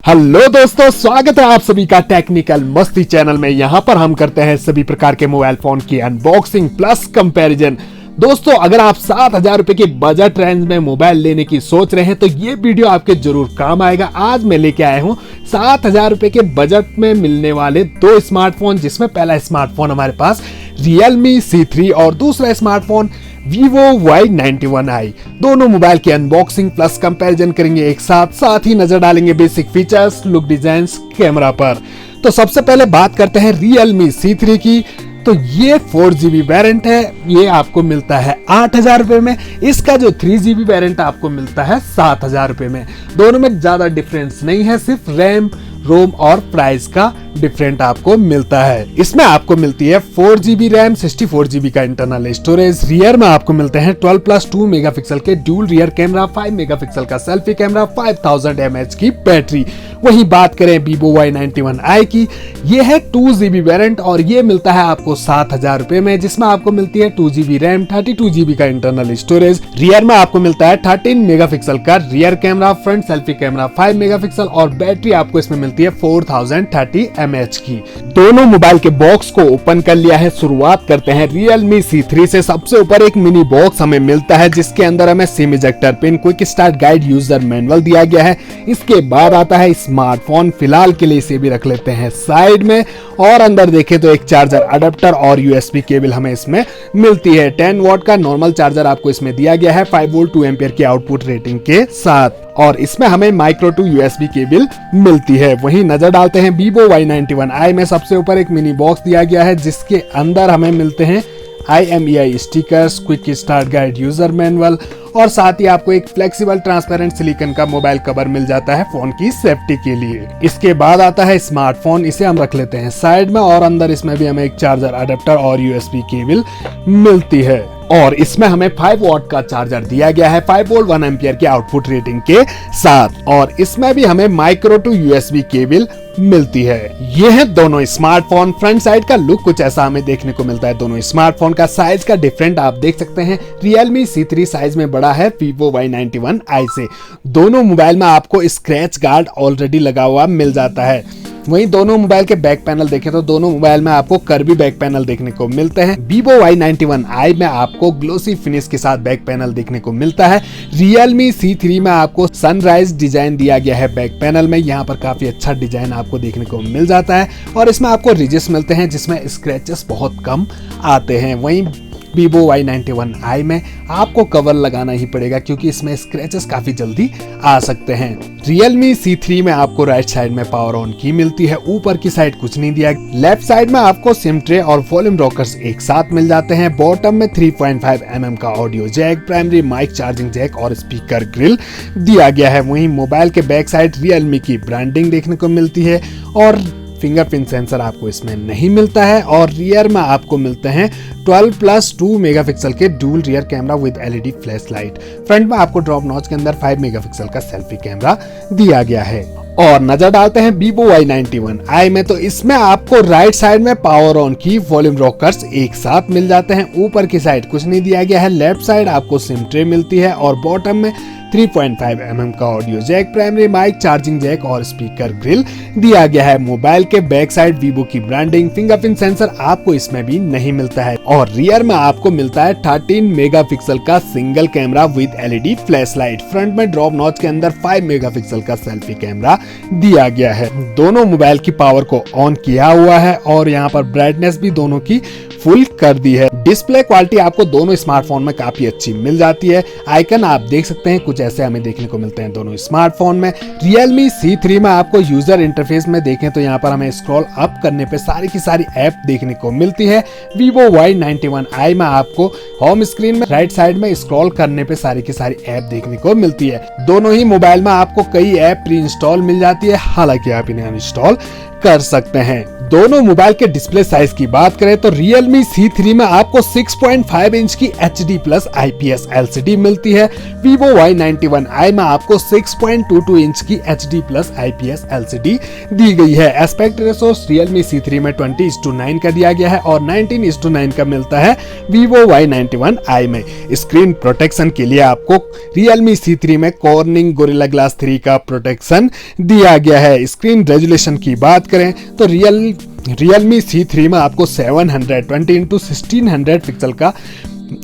Hello दोस्तों, स्वागत है आप सभी का टेक्निकल मस्ती चैनल में। यहाँ पर हम करते हैं सभी प्रकार के मोबाइल फोन की अनबॉक्सिंग प्लस कंपैरिजन। दोस्तों, अगर आप 7,000 रुपए के बजट रेंज में मोबाइल लेने की सोच रहे हैं तो ये वीडियो आपके जरूर काम आएगा। आज मैं लेके आया हूँ 7,000 रुपए के बजट में मिलने वाले दो स्मार्टफोन, जिसमें पहला स्मार्टफोन हमारे पास Realme C3 और दूसरा स्मार्टफोन Vivo Y91i। दोनों मोबाइल की अनबॉक्सिंग प्लस कंपैरिजन करेंगे एक साथ ही नजर डालेंगे basic features, look, designs, camera पर। तो सबसे पहले बात करते हैं Realme C3 की। तो ये 4GB वेरिएंट है, ये आपको मिलता है 8,000 रुपए में। इसका जो 3GB वेरिएंट आपको मिलता है 7,000 रुपए में। दोनों में ज्यादा डिफरेंस नहीं है, सिर्फ रैम, रोम और प्राइस का डिफरेंट आपको मिलता है। इसमें आपको मिलती है 4GB रैम, 64GB का इंटरनल स्टोरेज। रियर में आपको मिलते हैं 12+2 मेगापिक्सल के ड्यूल रियर कैमरा, 5 मेगापिक्सल का सेल्फी कैमरा, 5000 mAh की बैटरी। वहीं बात करें Vivo Y91i की, ये है 2GB वेरिएंट और ये मिलता है आपको 7,000 रुपए में, जिसमें आपको मिलती है 2GB रैम, 32GB का इंटरनल स्टोरेज। रियर में आपको मिलता है 13 मेगापिक्सल का rear camera, front selfie camera 5 megapixel और बैटरी आपको इसमें मिलती है 4030 mAh की। दोनों मोबाइल के बॉक्स को ओपन कर लिया है। शुरुआत करते हैं Realme C3 से। सबसे ऊपर एक मिनी बॉक्स हमें मिलता है, जिसके अंदर हमें SIM ejector pin, quick start guide, user manual दिया गया है। इसके बाद आता है स्मार्टफोन। फिलहाल के लिए इसे भी रख लेते हैं साइड में। और अंदर देखें तो एक चार्जर अडेप्टर और USB केबल हमें इसमें मिलती है। 10 वॉट का नॉर्मल चार्जर आपको इसमें दिया गया है, 5 वोल्ट 2 एम्पियर की आउटपुट रेटिंग के साथ। और इसमें हमें माइक्रो टू USB केबल मिलती है। वहीं नजर डालते हैं Vivo Y91i में। सबसे ऊपर एक मिनी बॉक्स दिया गया है, जिसके अंदर हमें मिलते हैं IMEI stickers, quick start guide, user manual और साथ ही आपको एक फ्लेक्सिबल ट्रांसपेरेंट सिलिकॉन का मोबाइल कवर मिल जाता है फोन की सेफ्टी के लिए। इसके बाद आता है स्मार्टफोन। इसे हम रख लेते हैं साइड में और अंदर इसमें भी हमें एक चार्जर अडेप्टर और USB केबल मिलती है। और इसमें हमें 5 वॉट का चार्जर दिया गया है, 5 वोल्ट 1 एम्पियर की आउटपुट रेटिंग के साथ। और इसमें भी हमें माइक्रो टू USB केबल मिलती है। ये है दोनों स्मार्टफोन। फ्रंट साइड का लुक कुछ ऐसा हमें देखने को मिलता है। दोनों स्मार्टफोन का साइज का डिफरेंट आप देख सकते हैं। Realme C3 साइज में बड़ा है Vivo Y91i से। दोनों मोबाइल में आपको स्क्रैच गार्ड ऑलरेडी लगा हुआ मिल जाता है। वहीं दोनों मोबाइल के बैक पैनल देखें तो दोनों मोबाइल में आपको कर्वी बैक पैनल देखने को मिलते हैं। Vivo Y91i में आपको ग्लोसी फिनिश के साथ बैक पैनल देखने को मिलता है। Realme C3 में आपको सनराइज डिजाइन दिया गया है बैक पैनल में। यहाँ पर काफी अच्छा डिजाइन आपको देखने को मिल जाता है और इसमें आपको रिजेस मिलते हैं, जिसमें स्क्रैचेस बहुत कम आते हैं। वहीं Vivo Y91i में आपको कवर लगाना ही पड़ेगा, क्योंकि इसमें स्क्रैचेस काफी जल्दी आ सकते हैं। Realme C3 में आपको राइट साइड में पावर ऑन की मिलती है, ऊपर की साइड कुछ नहीं दिया। लेफ्ट साइड में आपको सिम ट्रे और वॉल्यूम रॉकर्स एक साथ मिल जाते हैं। बॉटम में 3.5 mm का audio jack, primary mic, charging jack और स्पीकर ग्रिल दिया गया है। वहीं मोबाइल के बैक साइड Realme की ब्रांडिंग देखने को मिलती है और फिंगरप्रिंट सेंसर आपको इसमें नहीं मिलता है। और रियर में आपको मिलते हैं 12+2 मेगापिक्सल के dual rear camera with LED flash light. Front में आपको ड्रॉप नॉच के अंदर 5 मेगापिक्सल का सेल्फी कैमरा दिया गया है। और नजर डालते हैं Vivo Y91i में। तो इसमें आपको राइट साइड में पावर ऑन की, वॉल्यूम रॉकर्स एक साथ मिल जाते हैं। ऊपर की साइड कुछ नहीं दिया गया है। लेफ्ट साइड आपको सिम ट्रे मिलती है और बॉटम में 3.5 mm का audio jack, primary mic, charging jack और स्पीकर ग्रिल दिया गया है। मोबाइल के बैक साइड Vivo की ब्रांडिंग, फिंगरप्रिंट सेंसर आपको इसमें भी नहीं मिलता है। और रियर में आपको मिलता है 13 मेगापिक्सल का single camera with LED flash light. Front में ड्रॉप नॉच के अंदर 5 मेगापिक्सल का सेल्फी कैमरा दिया गया है। दोनों मोबाइल की पावर को ऑन किया हुआ है और यहाँ पर ब्राइटनेस भी दोनों की फुल कर दी है। डिस्प्ले क्वालिटी आपको दोनों स्मार्टफोन में काफी अच्छी मिल जाती है। आइकन आप देख सकते हैं कुछ ऐसे हमें देखने को मिलते हैं दोनों स्मार्टफोन में। Realme C3 में आपको यूजर इंटरफेस में देखें तो यहाँ पर हमें स्क्रॉल अप करने पे सारी की सारी ऐप देखने को मिलती है। Vivo Y91i में आपको होम स्क्रीन में राइट साइड में स्क्रॉल करने पे सारी की सारी ऐप देखने को मिलती है। दोनों ही मोबाइल में आपको कई ऐप प्री इंस्टॉल मिल जाती है, हालांकि आप इन्हें अनइंस्टॉल कर सकते हैं। दोनों मोबाइल के डिस्प्ले साइज की बात करें तो Realme C3 में आपको 6.5 इंच की HD प्लस IPS LCD मिलती है। Vivo Y91i में आपको 6.22 इंच की HD प्लस IPS LCD दी गई है। एस्पेक्ट रेशो Realme C3 में 20:9 का दिया गया है और 19:9 का मिलता है Vivo Y91i में। स्क्रीन प्रोटेक्शन के लिए आपको Realme C3 में Corning Gorilla Glass 3 का प्रोटेक्शन दिया गया है। स्क्रीन रेजोल्यूशन की बात करें तो Realme C3 में आपको 720x1600 पिक्सल का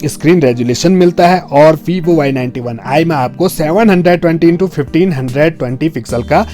स्क्रीन रेजोल्यूशन मिलता है और Vivo Y91i में आपको 720x1520 पिक्सल का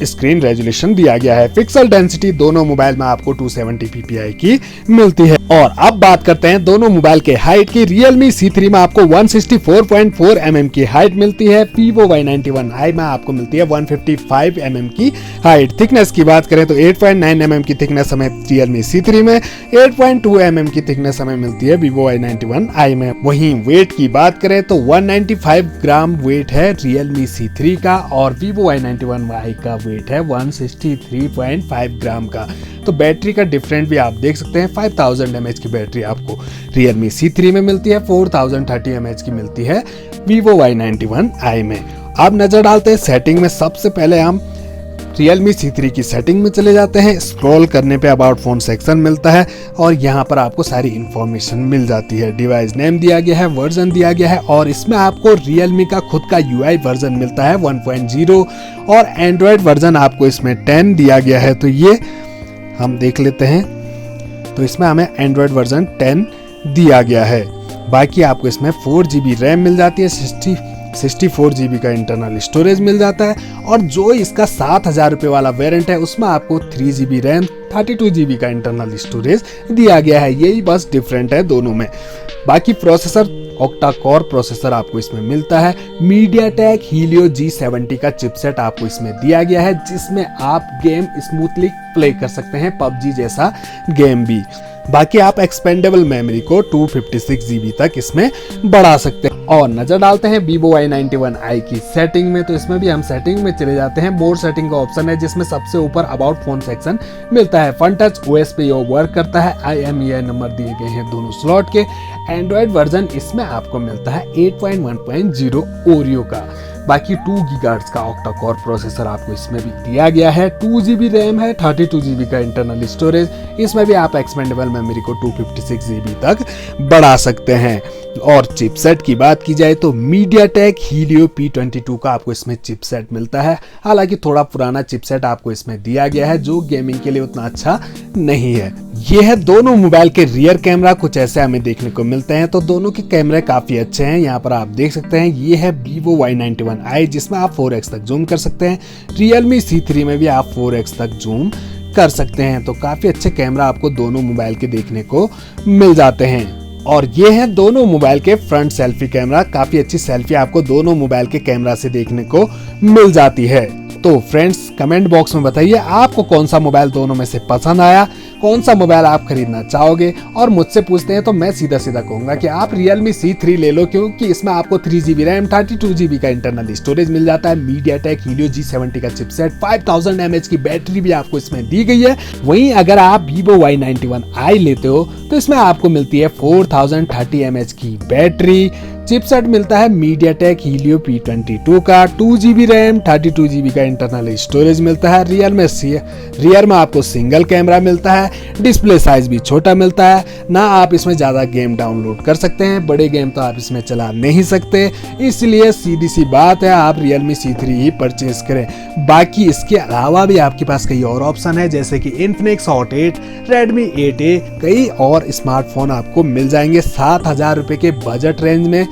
स्क्रीन रेजोल्यूशन दिया गया है। पिक्सल डेंसिटी दोनों मोबाइल में आपको 270 ppi की मिलती है। और अब बात करते हैं दोनों मोबाइल के हाइट की। Realme C3 में आपको 164.4 mm की हाइट मिलती है। Vivo Y91i में आपको मिलती है 155 mm की हाइट। थिकनेस की बात करें तो 8.9 mm की थिकनेस हमें Realme C3 में, 8.2 mm की थिकनेस हमें मिलती है Vivo Y91i में। वहीं वेट की बात करें तो 195 ग्राम वेट है Realme C3 का और Vivo Y91i का वेट है 163.5 ग्राम का। तो बैटरी का डिफरेंट भी आप देख सकते हैं। 5000 mAh की बैटरी आपको Realme C3 में मिलती है, 4030 mAh की मिलती है Vivo Y91i में। अब नजर डालते हैं सेटिंग में। सबसे पहले हम Realme C3 की सेटिंग में चले जाते हैं। स्क्रॉल करने पे अबाउट फोन सेक्शन मिलता है और यहाँ पर आपको सारी इंफॉर्मेशन मिल जाती है। डिवाइस नेम दिया गया है, वर्जन दिया गया है और इसमें आपको Realme का खुद का UI वर्जन मिलता है 1.0 और एंड्रॉयड वर्जन आपको इसमें 10 दिया गया है। तो ये हम देख लेते हैं। तो इसमें हमें एंड्रॉयड वर्जन 10 दिया गया है। बाकी आपको इसमें 4GB रैम मिल जाती है, 64GB का इंटरनल स्टोरेज मिल जाता है और जो इसका 7000 रुपये वाला वेरिएंट है उसमें आपको 3GB रैम, 32GB का इंटरनल स्टोरेज दिया गया है। यही बस डिफरेंट है दोनों में। बाकी प्रोसेसर ऑक्टा कोर प्रोसेसर आपको इसमें मिलता है। MediaTek Helio G70 का चिपसेट आपको इसमें दिया गया है जिसमें आप गेम स्मूथली प्ले कर सकते हैं, PUBG जैसा गेम भी। बाकी आप एक्सपेंडेबल मेमोरी को 256GB तक इसमें बढ़ा सकते हैं। और नजर डालते हैं Vivo Y91i की सेटिंग में। तो इसमें भी हम सेटिंग में चले जाते हैं। मोर सेटिंग का ऑप्शन है जिसमें सबसे ऊपर अबाउट फोन सेक्शन मिलता है। फन टच OS पे ये वर्क करता है। IMEI नंबर दिए गए हैं दोनों स्लॉट के। एंड्रॉयड वर्जन इसमें आपको मिलता है 8.1.0 ओरियो का। बाकी 2 GHz का ऑक्टा कोर प्रोसेसर आपको इसमें भी दिया गया है। 2GB रैम है, 32GB का इंटरनल स्टोरेज। इसमें भी आप एक्सपेंडेबल मेमोरी को 256GB तक बढ़ा सकते हैं। और चिपसेट की बात की जाए तो MediaTek Helio P22 का आपको इसमें चिपसेट मिलता है। हालांकि थोड़ा पुराना चिपसेट आपको इसमें दिया गया है जो गेमिंग के लिए उतना अच्छा नहीं है। ये है दोनों मोबाइल के रियर कैमरा, कुछ ऐसे हमें देखने को मिलते हैं। तो दोनों के कैमरे काफी अच्छे हैं। यहाँ पर आप देख सकते हैं ये है Vivo Y91i जिसमें आप 4x तक जूम कर सकते हैं। Realme C3 में भी आप 4x तक जूम कर सकते हैं। तो काफी अच्छे कैमरा आपको दोनों मोबाइल के देखने को मिल जाते हैं। और ये है दोनों मोबाइल के फ्रंट सेल्फी कैमरा। काफी अच्छी सेल्फी आपको दोनों मोबाइल के कैमरा से देखने को मिल जाती है। तो फ्रेंड्स कमेंट बॉक्स में बताइए आपको कौन सा मोबाइल दोनों में से पसंद आया, कौन सा मोबाइल आप खरीदना चाहोगे। और मुझसे पूछते हैं तो मैं सीधा सीधा कहूंगा कि आप Realme C3 ले लो, क्योंकि इसमें आपको 3GB रैम, 32GB का इंटरनल स्टोरेज मिल जाता है। MediaTek Helio G70 का चिपसेट, 5000 mAh की बैटरी भी आपको इसमें दी गई है। वहीं अगर आप Vivo Y91i लेते हो तो इसमें आपको मिलती है 4030 mAh की बैटरी। चिपसेट मिलता है MediaTek Helio P22 का, 2GB रैम, 32GB का इंटरनल स्टोरेज मिलता है। रियर में आपको सिंगल कैमरा मिलता है। डिस्प्ले साइज भी छोटा मिलता है। ना आप इसमें ज़्यादा गेम डाउनलोड कर सकते हैं, बड़े गेम तो आप इसमें चला नहीं सकते। इसलिए सीधी सी बात है आप Realme C3 ही परचेज करें। बाकी इसके अलावा भी आपके पास कई और ऑप्शन है जैसे कि Infinix Hot 8, Redmi 8A, कई और स्मार्टफोन आपको मिल जाएंगे 7000 रुपये के बजट रेंज में।